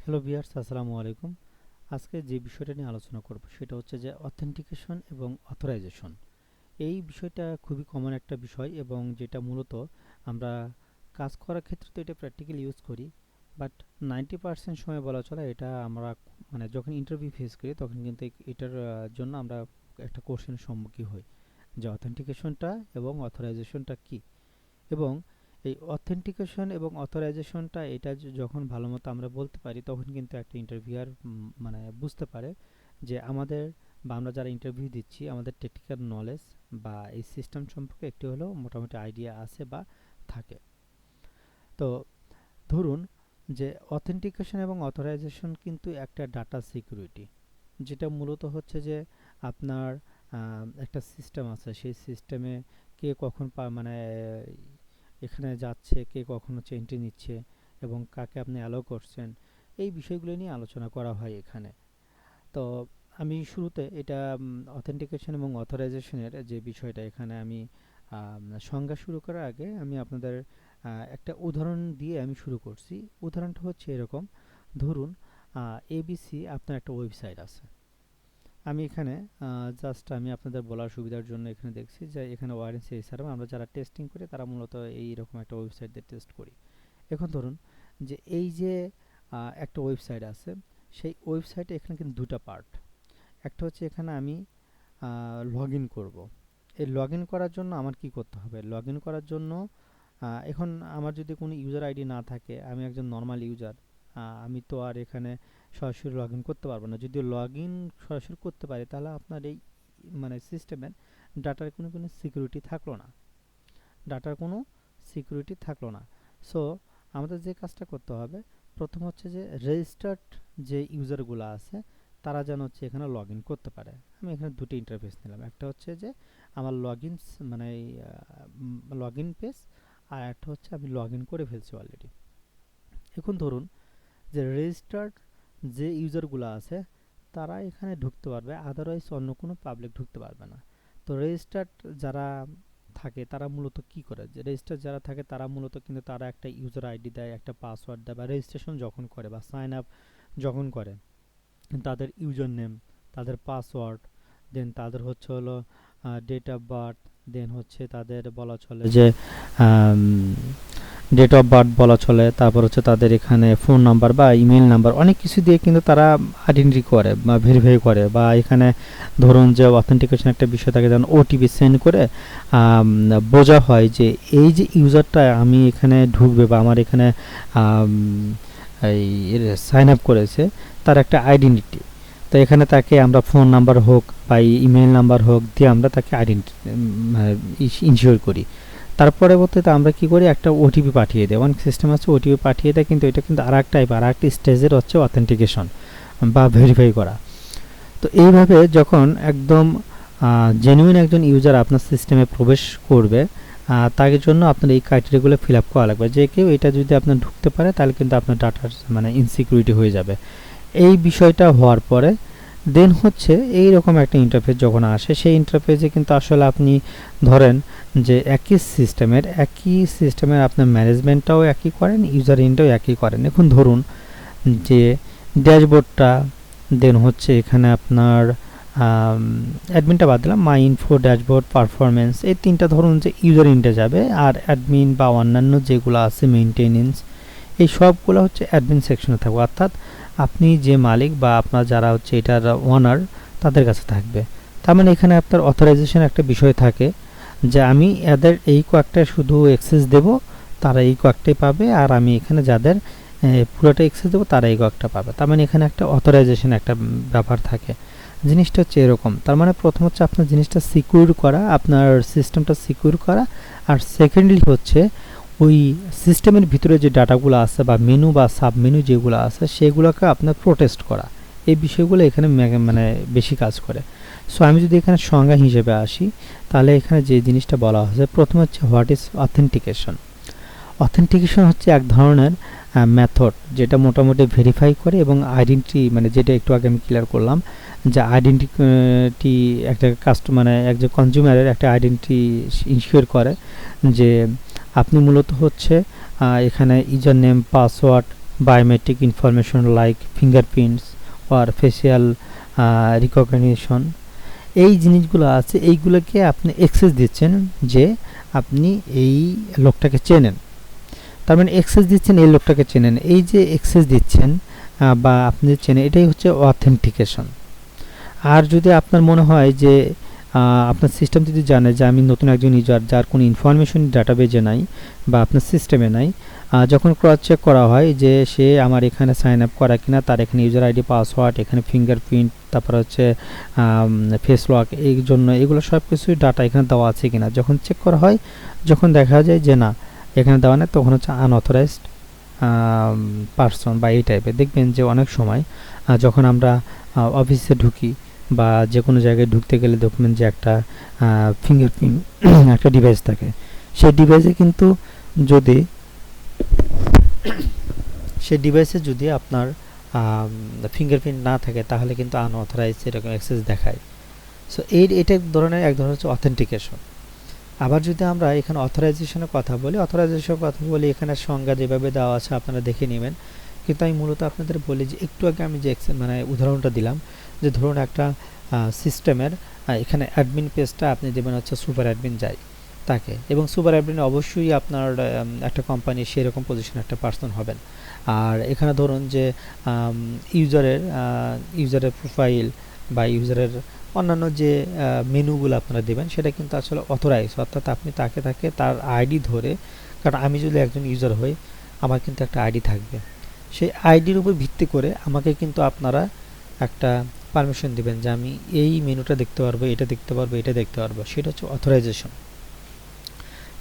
Hello viewers, আসসালামু আলাইকুম। আজকে যে বিষয়টা নিয়ে আলোচনা করব সেটা হচ্ছে যে অথেন্টিকেশন এবং অথরাইজেশন। এই বিষয়টা খুবই কমন একটা বিষয় এবং যেটা মূলত আমরা কাজ করার ক্ষেত্রে তো এটা প্র্যাকটিক্যালি ইউজ করি, বাট 90% সময় বলা চলে এটা আমরা মানে যখন ইন্টারভিউ ফেস করি তখন কিন্তু এটার জন্য আমরা একটা কোশ্চেনের সম্মুখীন হই যে অথেন্টিকেশনটা এবং অথরাইজেশনটা কী। এবং এই অথেন্টিকেশন এবং অথরাইজেশনটা এটা যখন ভালো মতো আমরা বলতে পারি তখন কিন্তু একটা ইন্টারভিউয়ার মানে বুঝতে পারে যে আমাদের বা আমরা যারা ইন্টারভিউ দিচ্ছি আমাদের টেকনিক্যাল নলেজ বা এই সিস্টেম সম্পর্কে একটু হলেও মোটামুটি আইডিয়া আছে বা থাকে। তো ধরুন যে অথেন্টিকেশন এবং অথরাইজেশন কিন্তু একটা ডাটা সিকিউরিটি, যেটা মূলত হচ্ছে যে আপনার একটা সিস্টেম আছে, সেই সিস্টেমে কে কখন মানে এখানে যাচ্ছে, কে কখন হচ্ছে এন্ট্রি নিচ্ছে এবং কাকে আপনি অ্যালাউ করছেন, এই বিষয়গুলো নিয়ে আলোচনা করা হয় এখানে। তো আমি শুরুতে এটা অথেন্টিকেশন এবং অথরাইজেশনের যে বিষয়টা এখানে আমি সংজ্ঞা শুরু করার আগে আমি আপনাদের একটা উদাহরণ দিয়ে আমি শুরু করছি। উদাহরণটা হচ্ছে এরকম: ধরুন এবিসি আপনার একটা ওয়েবসাইট আছে। আমি এখানে জাস্ট আমি আপনাদের বলার সুবিধার জন্য এখানে দেখছি যে এখানে ওয়ারেন্সি এছাড়াও আমরা যারা টেস্টিং করি তারা মূলত এইরকম একটা ওয়েবসাইট দিয়ে টেস্ট করি। এখন ধরুন যে এই যে একটা ওয়েবসাইট আছে, সেই ওয়েবসাইটে এখানে কিন্তু দুটো পার্ট। একটা হচ্ছে এখানে আমি লগ ইন করবো। এই লগ ইন করার জন্য আমার কি করতে হবে? লগ ইন করার জন্য এখন আমার যদি কোনো ইউজার আইডি না থাকে, আমি একজন নর্মাল ইউজার, আমি তো আর এখানে সরাসরি লগ ইন করতে পারবো না। যদি লগ ইন সরাসরি করতে পারি তাহলে আপনার এই মানে সিস্টেমের ডাটার কোনো সিকিউরিটি থাকলো না, ডাটার কোনো সিকিউরিটি থাকলো না। সো আমাদের যে কাজটা করতে হবে, প্রথম হচ্ছে যে রেজিস্টার্ড যে ইউজারগুলো আছে তারা যেন হচ্ছে এখানে লগ ইন করতে পারে। আমি এখানে দুটো ইন্টারফেস নিলাম, একটা হচ্ছে যে আমার লগ ইন মানে লগ ইন পেজ, আর একটা হচ্ছে আমি লগ ইন করে ফেলছি অলরেডি। এখন ধরুন যে রেজিস্টার্ড যে ইউজারগুলো আছে তারা এখানে ঢুকতে পারবে, আদারওয়াইজ অন্য কোনো পাবলিক ঢুকতে পারবে না। তো রেজিস্টার্ড যারা থাকে তারা মূলত কি করে, যে রেজিস্টার যারা থাকে তারা মূলত কিন্তু তারা একটা ইউজার আইডি দেয়, একটা পাসওয়ার্ড দেয়, বা রেজিস্ট্রেশন যখন করে বা সাইন আপ যখন করে তাদের ইউজার নেম, তাদের পাসওয়ার্ড, দেন তাদের হচ্ছে হলো ডেট অফ বার্থ, দেন হচ্ছে তাদের বলা চলে যে ডেট অফ বার্থ বলা চলে, তারপর হচ্ছে তাদের এখানে ফোন নাম্বার বা ইমেল নাম্বার, অনেক কিছু দিয়ে কিন্তু তারা আইডেন্টিটি করে বা ভেরিফাই করে। বা এখানে ধরুন যে অথেন্টিকেশন একটা বিষয় থাকে, যেমন ওটিপি সেন্ড করে বোঝা হয় যে এই যে ইউজারটা আমি এখানে ঢুকবে বা আমার এখানে এই সাইন আপ করেছে তার একটা আইডেন্টিটি। তো এখানে তাকে আমরা ফোন নাম্বার হোক বা ইমেল নাম্বার হোক দিয়ে আমরা তাকে আইডেন্টি ইনশিওর করি। তার পরবর্তীতে আমরা কি করি, একটা ওটিপি পাঠিয়ে দেয়। অনেক সিস্টেম আছে ওটিপি পাঠিয়ে দেয়, কিন্তু এটা কিন্তু আর এক একটা স্টেজের হচ্ছে অথেন্টিকেশন বা ভেরিফাই করা। তো এইভাবে যখন একদম জেনুইন একজন ইউজার আপনার সিস্টেমে প্রবেশ করবে, তার জন্য আপনার এই ক্রাইটেরিয়াগুলো ফিল আপ করা লাগবে। যে কেউ এটা যদি আপনার ঢুকতে পারে তাহলে কিন্তু আপনার ডাটার মানে ইনসিকিউরিটি হয়ে যাবে। এই বিষয়টা হওয়ার পরে দেন হচ্ছে এইরকম একটা ইন্টারফেস যখন আসে, সেই ইন্টারফেসে কিন্তু আসলে আপনি ধরেন যে একই সিস্টেমের আপনার ম্যানেজমেন্টটাও একই করেন, ইউজার ইনটাও একই করেন। এখন ধরুন যে ড্যাশবোর্ডটা, দেন হচ্ছে এখানে আপনার অ্যাডমিনটা বাদ দিলাম, মাই ইনফো, ড্যাশবোর্ড, পারফরমেন্স, এই তিনটা ধরুন যে ইউজার ইনটে যাবে, আর অ্যাডমিন বা অন্যান্য যেগুলো আছে মেইনটেনেন্স, এই সবগুলো হচ্ছে অ্যাডমিন সেকশনে থাকবে। অর্থাৎ আপনি যে মালিক বা আপনার যারা হচ্ছে এটার ওনার তাদের কাছে থাকবে। তার মানে এখানে আপনার অথরাইজেশন একটা বিষয় থাকে যে আমি এদের এই কয়েকটা শুধু অ্যাক্সেস দেব, তারা এই কয়েকটাই পাবে, আর আমি এখানে যাদের পুরোটা অ্যাক্সেস দেবো তারা এই কয়েকটা পাবে। তার মানে এখানে একটা অথরাইজেশন একটা ব্যাপার থাকে। জিনিসটা হচ্ছে এরকম। তার মানে প্রথম হচ্ছে আপনার জিনিসটা সিকিউর করা, আপনার সিস্টেমটা সিকিউর করা, আর সেকেন্ডলি হচ্ছে ওই সিস্টেমের ভিতরে যে ডাটাগুলো আছে বা মেনু বা সাব মেনু যেগুলো আছে সেগুলোকে আপনার প্রোটেস্ট করা। এই বিষয়গুলো এখানে মানে বেশি কাজ করে। সো আমি যদি এখানে সংজ্ঞা হিসেবে আসি, তাহলে এখানে যে জিনিসটা বলা হয়েছে, প্রথমে হচ্ছে হোয়াট ইজ অথেন্টিকেশন। অথেন্টিকেশন হচ্ছে এক ধরনের মেথড যেটা মোটামুটি ভেরিফাই করে এবং আইডেন্টিটি, মানে যেটা একটু আগে আমি ক্লিয়ার করলাম যে আইডেন্টিটি একটা মানে একজন কনজিউমারের একটা আইডেন্টিটি ইনশিওর করে যে আপনি মূলত হচ্ছে এখানে user name, password, biometric information like fingerprints or facial recognition, এই জিনিসগুলো আছে, এইগুলোকে আপনি অ্যাক্সেস দিচ্ছেন যে আপনি এই লোকটাকে চেনেন। তার মানে অ্যাক্সেস দিচ্ছেন এই লোকটাকে চেনেন, এই যে অ্যাক্সেস দিচ্ছেন বা আপনি চেনেন, এটাই হচ্ছে অথেন্টিকেশন। আর যদি আপনার মনে হয় যে আপনার সিস্টেম যদি জানে যে আমি নতুন একজন ইউজার যার কোনো ইনফরমেশন ডাটাবেজে নাই বা আপনার সিস্টেমে নাই, যখন ক্রস চেক করা হয় যে সে আমার এখানে সাইন আপ করা কিনা, তার এখানে ইউজার আইডি, পাসওয়ার্ড, এখানে ফিঙ্গারপ্রিন্ট, তারপর হচ্ছে ফেস লক, এই জন্য এগুলো সব কিছুই ডাটা এখানে দেওয়া আছে কিনা, যখন চেক করা হয়, যখন দেখা যায় যে না এখানে দেওয়া নেই, তখন হচ্ছে আনঅথরাইজড পারসন বা এই টাইপের। দেখবেন যে অনেক সময় যখন আমরা অফিসে ঢুকি বা যে কোনো জায়গায় ঢুকতে গেলে দেখবেন যে একটা ফিঙ্গারপ্রিন্ট একটা ডিভাইস থাকে, সেই ডিভাইসে কিন্তু যদি যদি আপনার ফিঙ্গারপ্রিন্ট না থাকে তাহলে কিন্তু আনঅথরাইজ এরকম অ্যাক্সেস দেখায়। সো এটা এক ধরনের হচ্ছে অথেন্টিকেশন। আবার যদি আমরা এখানে অথরাইজেশনের কথা বলি, এখানে সংজ্ঞা যেভাবে দেওয়া আছে আপনারা দেখে নেবেন, কিন্তু আমি মূলত আপনাদের বলি যে একটু আগে আমি যে মানে উদাহরণটা দিলাম, যে ধরুন একটা সিস্টেমের এখানে অ্যাডমিন পেজটা আপনি দেবেন হচ্ছে সুপার অ্যাডমিন যাই তাকে, এবং সুপার অ্যাডমিনে অবশ্যই আপনার একটা কোম্পানি সেরকম পজিশনে একটা পার্সন হবেন। আর এখানে ধরুন যে ইউজারের প্রোফাইল বা ইউজারের অন্যান্য যে মেনুগুলো আপনারা দেবেন সেটা কিন্তু আসলে অথরাইজ, অর্থাৎ আপনি তাকে তার আইডি ধরে, কারণ আমি যদি একজন ইউজার হই আমার কিন্তু একটা আইডি থাকবে, সেই আইডির উপর ভিত্তি করে আমাকে কিন্তু আপনারা একটা পারমিশন দিবেন যে আমি এই মেনুটা দেখতে পারবো, এটা দেখতে পারবো, এটা দেখতে পারবো, সেটা হচ্ছে অথরাইজেশন।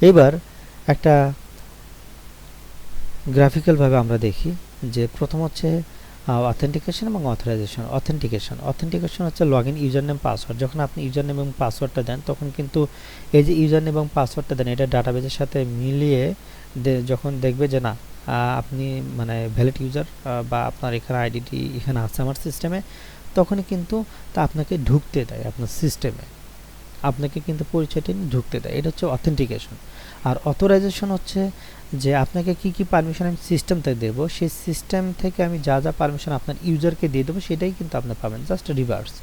এবার একটা গ্রাফিক্যালভাবে আমরা দেখি যে প্রথম হচ্ছে অথেন্টিকেশন এবং অথেন্টিকেশন হচ্ছে log in user name password. যখন আপনি ইউজার নেম এবং পাসওয়ার্ডটা দেন তখন কিন্তু এই যে ইউজার নেম এবং পাসওয়ার্ডটা দেন এটা ডাটাবেজের সাথে মিলিয়ে যখন দেখবে যে না আপনি মানে ভ্যালিড ইউজার বা আপনার এখানে আইডিটি এখানে আছে আমার সিস্টেমে, তখনই কিন্তু তা আপনাকে ঢুকতে দেয় আপনার সিস্টেমে, আপনাকে কিন্তু পরিচয়টি ঢুকতে দেয়। এটা হচ্ছে অথেন্টিকেশন। আর অথরাইজেশন হচ্ছে যে আপনাকে কি কি পারমিশন আমি সিস্টেম থেকে দেবো, সেই সিস্টেম থেকে আমি যা যা পারমিশন আপনার ইউজারকে দিয়ে দেবো সেটাই কিন্তু আপনি পাবেন, জাস্ট রিভার্স।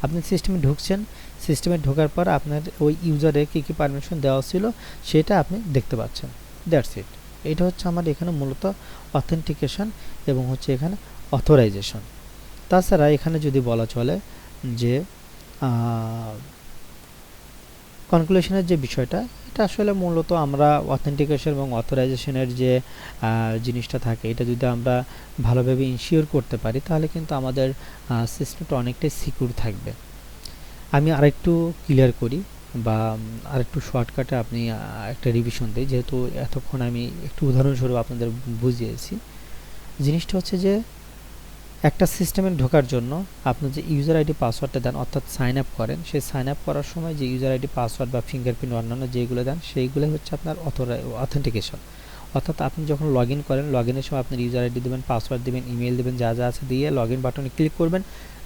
আপনি সিস্টেমে ঢুকছেন, সিস্টেমে ঢোকার পর আপনার ওই ইউজারে কী কী পারমিশন দেওয়া ছিল সেটা আপনি দেখতে পাচ্ছেন, দ্যাটস ইট। এটা হচ্ছে আমার এখানে মূলত অথেন্টিকেশন এবং হচ্ছে এখানে অথরাইজেশন। তাছাড়া এখানে যদি বলা চলে যে কনক্লুশনের যে বিষয়টা, এটা আসলে মূলত আমরা অথেন্টিকেশন এবং অথরাইজেশনের যে জিনিসটা থাকে এটা যদি আমরা ভালোভাবে ইনশিওর করতে পারি তাহলে কিন্তু আমাদের সিস্টেমটা অনেকটাই সিকিউর থাকবে। আমি আরেকটু ক্লিয়ার করি বা আরেকটু শর্টকাটে আপনি একটা রিভিশন দিই, যেহেতু এতক্ষণ আমি একটু উদাহরণস্বরূপ আপনাদের বুঝিয়েছি। জিনিসটা হচ্ছে যে একটা সিস্টেমে ঢোকার জন্য আপনি যে ইউজার আইডি পাসওয়ার্ডটা দেন অর্থাৎ সাইন আপ করেন, সেই সাইন আপ করার সময় যে ইউজার আইডি পাসওয়ার্ড বা ফিঙ্গারপ্রিন্ট অন্যান্য যেগুলো দেন সেইগুলোই হচ্ছে আপনার অথেন্টিকেশন। অর্থাৎ আপনি যখন লগ ইন করেন, লগ ইনের সময় আপনার ইউজার আইডি দেবেন, পাসওয়ার্ড দেবেন, ইমেল দেবেন, যা যা আছে দিয়ে লগ ইন বাটনে ক্লিক করবেন।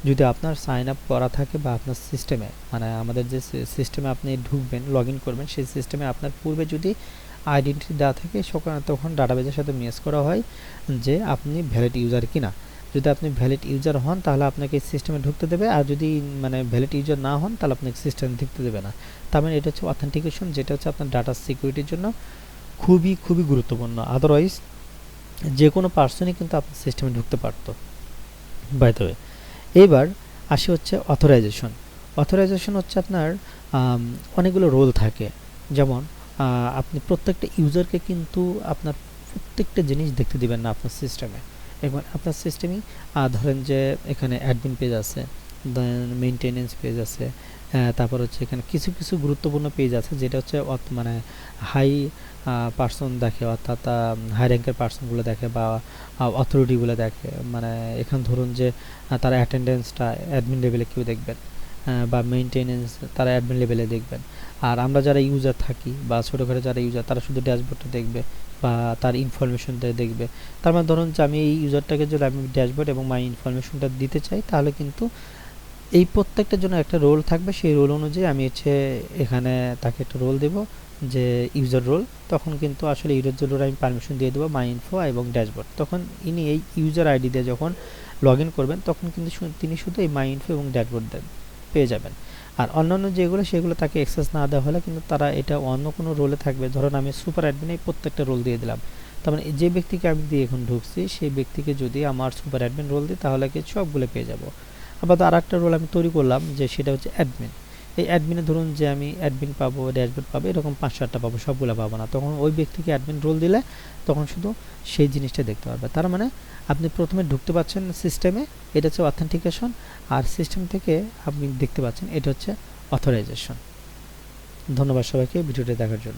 যদি আপনার সাইন আপ করা থাকে বা আপনার সিস্টেমে মানে আমাদের যে সিস্টেমে আপনি ঢুকবেন লগ ইন করবেন সেই সিস্টেমে আপনার পূর্বে যদি আইডেন্টিটি দেওয়া থাকে তখন ডাটাবেজের সাথে ম্যাচ করা হয় যে আপনি ভ্যালিড ইউজার কিনা। যদি আপনি ভ্যালিড ইউজার হন তাহলে আপনাকে সিস্টেমে ঢুকতে দেবে, আর যদি মানে ভ্যালিড ইউজার না হন তাহলে আপনাকে সিস্টেমে ঢুকতে দেবে না। তার মানে এটা হচ্ছে অথেন্টিকেশন, যেটা হচ্ছে আপনার ডাটা সিকিউরিটির জন্য খুবই খুবই গুরুত্বপূর্ণ। আদারওয়াইজ যে কোনো পার্সনই কিন্তু আপনার সিস্টেমে ঢুকতে পারত। বাই দ্য ওয়ে, এইবার আসি হচ্ছে অথরাইজেশন। অথরাইজেশন হচ্ছে আপনার অনেকগুলো রোল থাকে, যেমন আপনি প্রত্যেকটা ইউজারকে কিন্তু আপনার প্রত্যেকটা জিনিস দেখতে দিবেন না আপনার সিস্টেমে। এবং আপনার সিস্টেমই ধরেন যে এখানে অ্যাডমিন পেজ আছে, দেন মেইনটেনেন্স পেজ আছে, তারপর হচ্ছে এখানে কিছু কিছু গুরুত্বপূর্ণ পেজ আছে যেটা হচ্ছে মানে হাই পার্সন দেখে, অর্থাৎ হাই র্যাঙ্কের পার্সনগুলো দেখে বা অথরিটিগুলো দেখে। মানে এখানে ধরুন যে তারা অ্যাটেন্ডেন্সটা অ্যাডমিন লেভেলে কেউ দেখবেন বা মেইনটেনেন্স তারা অ্যাডমিন লেভেলে দেখবেন। আর আমরা যারা ইউজার থাকি বা ছোটোখাটো যারা ইউজার তারা শুধু ড্যাশবোর্ডটা দেখবে বা তার ইনফরমেশনটা দেখবে। তার মানে ধরুন যে আমি এই ইউজারটাকে যদি আমি ড্যাশবোর্ড এবং মাই ইনফরমেশনটা দিতে চাই তাহলে কিন্তু এই প্রত্যেকটার জন্য একটা রোল থাকবে, সেই রোল অনুযায়ী আমি হচ্ছে এখানে তাকে একটা রোল দেব, যে ইউজার রোল। তখন কিন্তু আসলে ইউজার রোল আমি পারমিশন দিয়ে দেবো মাই ইনফো এবং ড্যাশবোর্ড। তখন ইনি এই ইউজার আইডি দিয়ে যখন লগ ইন করবেন তখন কিন্তু তিনি শুধু এই মাই ইনফো এবং ড্যাশবোর্ড পেয়ে যাবেন। আর অন্যান্য যেগুলো সেগুলো তাকে অ্যাক্সেস না দেওয়া হলে কিন্তু তারা এটা অন্য কোনো রোলে থাকবে। ধরুন আমি সুপার অ্যাডমিনে প্রত্যেকটা রোল দিয়ে দিলাম, তার মানে যে ব্যক্তিকে আমি দিয়ে এখন ঢুকছি সেই ব্যক্তিকে যদি আমার সুপার অ্যাডমিন রোল দিই তাহলে কি সবগুলো পেয়ে যাব। আবার আর একটা রোল আমি তৈরি করলাম যে সেটা হচ্ছে অ্যাডমিন। এই অ্যাডমিনে ধরুন যে আমি অ্যাডমিন পাবো, ড্যাশবোর্ড পাবো, এরকম 5-7টা পাবো, সবগুলো পাবো না। তখন ওই ব্যক্তিকে অ্যাডমিন রোল দিলে তখন শুধু সেই জিনিসটা দেখতে পারবে। তার মানে আপনি প্রথমে ঢুকতে পারছেন সিস্টেমে, এটা হচ্ছে অথেন্টিকেশন, আর সিস্টেম থেকে আপনি দেখতে পাচ্ছেন এটা হচ্ছে অথরাইজেশন। ধন্যবাদ সবাইকে ভিডিওটি দেখার জন্য।